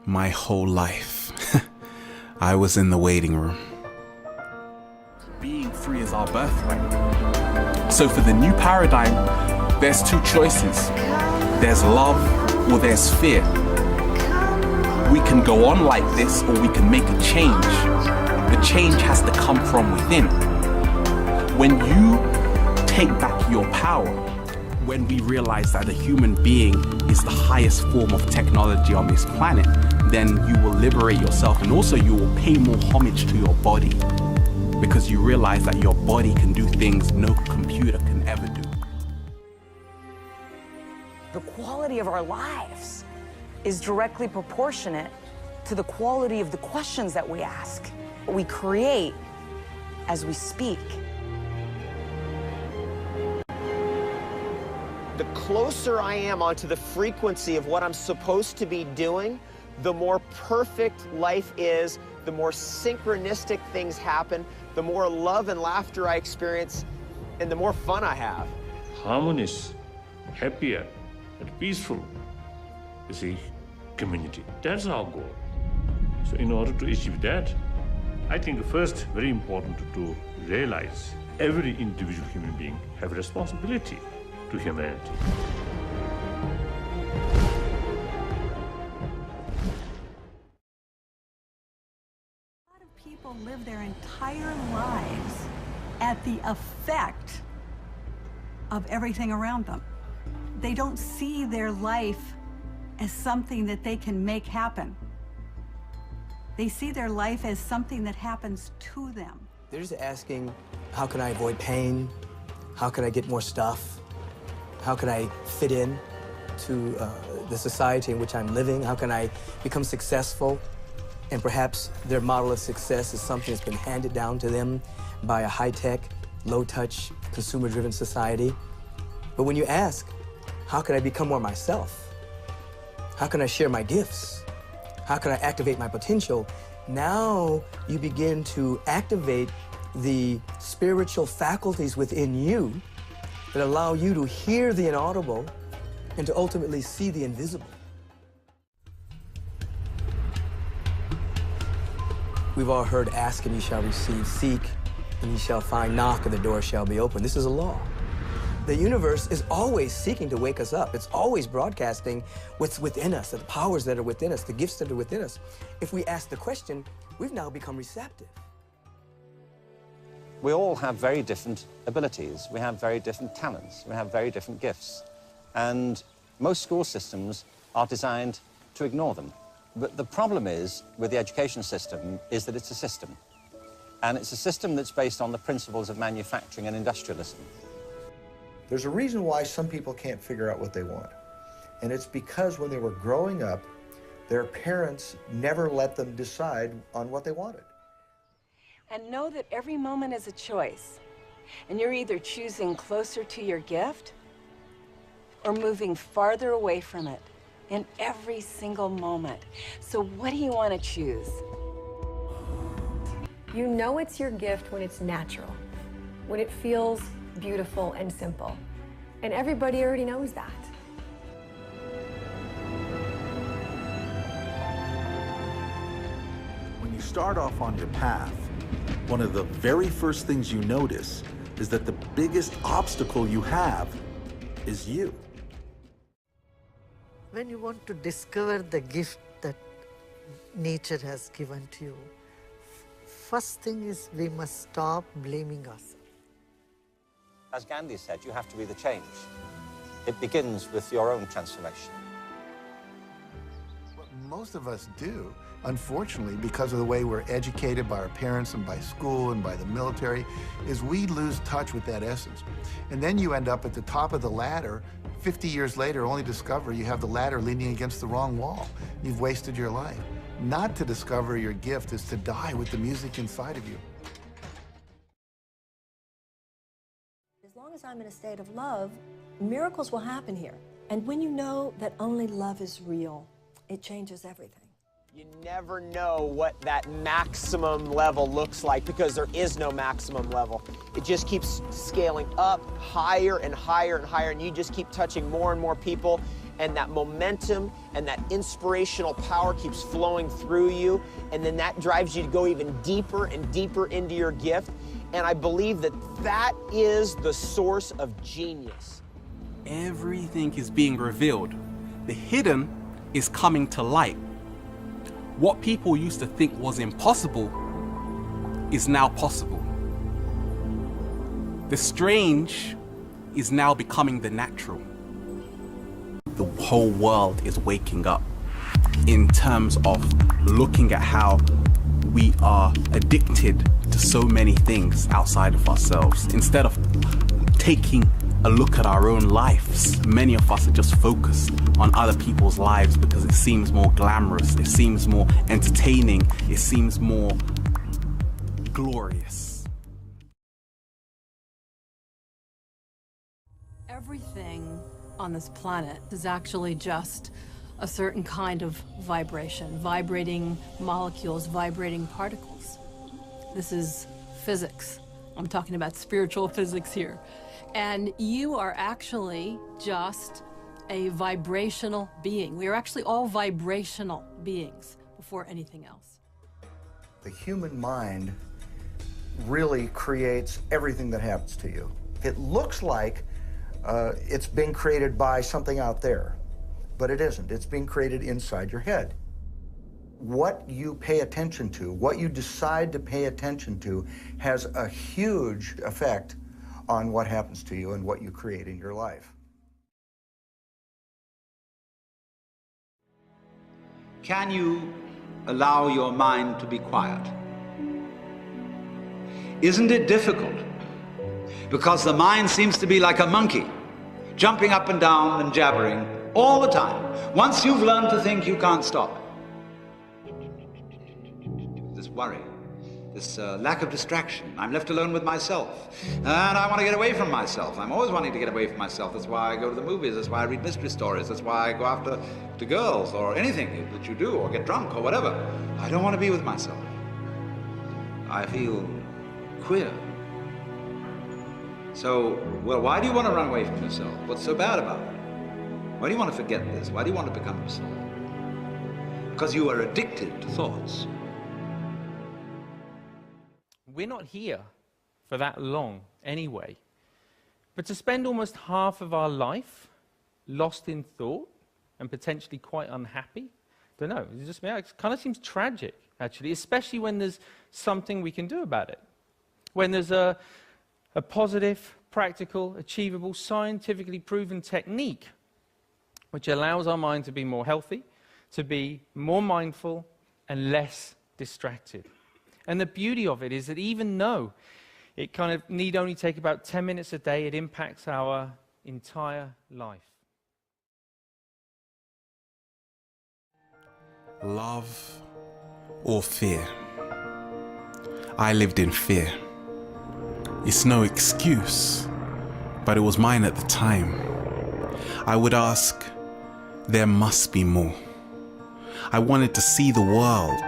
My whole life, I was in the waiting room. Being free is our birthright. So for the new paradigm, there's two choices. There's love or there's fear. We can go on like this or we can make a change. The change has to come from within. When you take back your power, when we realize that a human being is the highest form of technology on this planet, then you will liberate yourself, and also you will pay more homage to your body, because you realize that your body can do things no computer can ever do. The quality of our lives is directly proportionate to the quality of the questions that we ask. We create as we speak. The closer I am onto the frequency of what I'm supposed to be doing, the more perfect life is, the more synchronistic things happen, the more love and laughter I experience, and the more fun I have. Harmonious, happier, and peaceful is a community. That's our goal. So in order to achieve that, I think first, very important to realize every individual human being have a responsibility to humanity. A lot of people live their entire lives at the effect of everything around them. They don't see their life as something that they can make happen. They see their life as something that happens to them. They're just asking, how can I avoid pain? How can I get more stuff? How can I fit in to the society in which I'm living? How can I become successful? And perhaps their model of success is something that's been handed down to them by a high-tech, low-touch, consumer-driven society. But when you ask, how can I become more myself? How can I share my gifts? How can I activate my potential? Now you begin to activate the spiritual faculties within you that allow you to hear the inaudible and to ultimately see the invisible. We've all heard, ask and you shall receive, seek and you shall find, knock and the door shall be open. This is a law. The universe is always seeking to wake us up. It's always broadcasting what's within us, the powers that are within us, the gifts that are within us. If we ask the question, we've now become receptive. We all have very different abilities. We have very different talents. We have very different gifts. And most school systems are designed to ignore them. But the problem is, with the education system, is that it's a system. And it's a system that's based on the principles of manufacturing and industrialism. There's a reason why some people can't figure out what they want. And it's because when they were growing up, their parents never let them decide on what they wanted. And know that every moment is a choice. And you're either choosing closer to your gift or moving farther away from it in every single moment. So what do you want to choose? You know it's your gift when it's natural, when it feels beautiful and simple. And everybody already knows that. When you start off on your path, one of the very first things you notice is that the biggest obstacle you have is you. When you want to discover the gift that nature has given to you, first thing is we must stop blaming ourselves. As Gandhi said, you have to be the change. It begins with your own transformation. What most of us do, unfortunately, because of the way we're educated by our parents and by school and by the military, is we lose touch with that essence. And then you end up at the top of the ladder, 50 years later, only discover you have the ladder leaning against the wrong wall. You've wasted your life. Not to discover your gift is to die with the music inside of you. As long as I'm in a state of love, miracles will happen here. And when you know that only love is real, it changes everything. You never know what that maximum level looks like because there is no maximum level. It just keeps scaling up higher and higher and higher, and you just keep touching more and more people, and that momentum and that inspirational power keeps flowing through you, and then that drives you to go even deeper and deeper into your gift. And I believe that that is the source of genius. Everything is being revealed. The hidden is coming to light. What people used to think was impossible is now possible. The strange is now becoming the natural. The whole world is waking up in terms of looking at how we are addicted to so many things outside of ourselves. Instead of taking a look at our own lives, many of us are just focused on other people's lives because it seems more glamorous, it seems more entertaining, it seems more glorious. Everything on this planet is actually just a certain kind of vibration, vibrating molecules, vibrating particles. This is physics. I'm talking about spiritual physics here. And you are actually just a vibrational being. We are actually all vibrational beings before anything else. The human mind really creates everything that happens to you. It looks like it's being created by something out there, but it isn't. It's being created inside your head. What you pay attention to, what you decide to pay attention to, has a huge effect on what happens to you and what you create in your life. Can you allow your mind to be quiet? Isn't it difficult? Because the mind seems to be like a monkey, jumping up and down and jabbering all the time. Once you've learned to think, you can't stop. This worry, this lack of distraction. I'm left alone with myself, and I want to get away from myself. I'm always wanting to get away from myself. That's why I go to the movies, that's why I read mystery stories, that's why I go after to girls or anything that you do, or get drunk or whatever. I don't want to be with myself. I feel queer. So, well, why do you want to run away from yourself? What's so bad about it? Why do you want to forget this? Why do you want to become yourself? Because you are addicted to thoughts. We're not here for that long anyway. But to spend almost half of our life lost in thought and potentially quite unhappy, don't know, it kind of seems tragic, actually, especially when there's something we can do about it. When there's a positive, practical, achievable, scientifically proven technique which allows our mind to be more healthy, to be more mindful and less distracted. And the beauty of it is that even though it kind of need only take about 10 minutes a day, it impacts our entire life. Love or fear? I lived in fear. It's no excuse, but it was mine at the time. I would ask, there must be more. I wanted to see the world,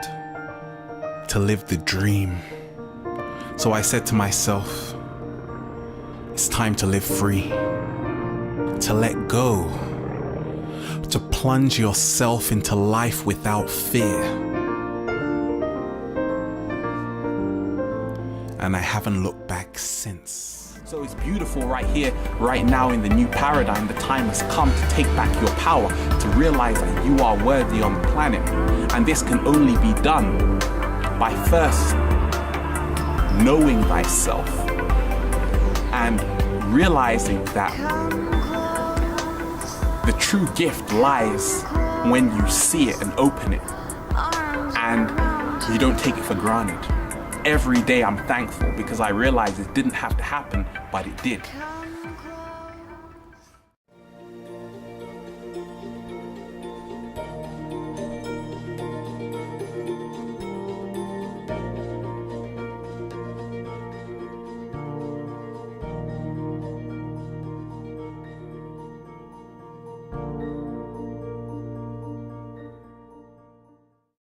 to live the dream. So I said to myself, it's time to live free, to let go, to plunge yourself into life without fear. And I haven't looked back since. So it's beautiful right here, right now in the new paradigm. The time has come to take back your power, to realize that you are worthy on the planet. And this can only be done by first knowing thyself and realizing that the true gift lies when you see it and open it, and you don't take it for granted. Every day I'm thankful because I realize it didn't have to happen, but it did.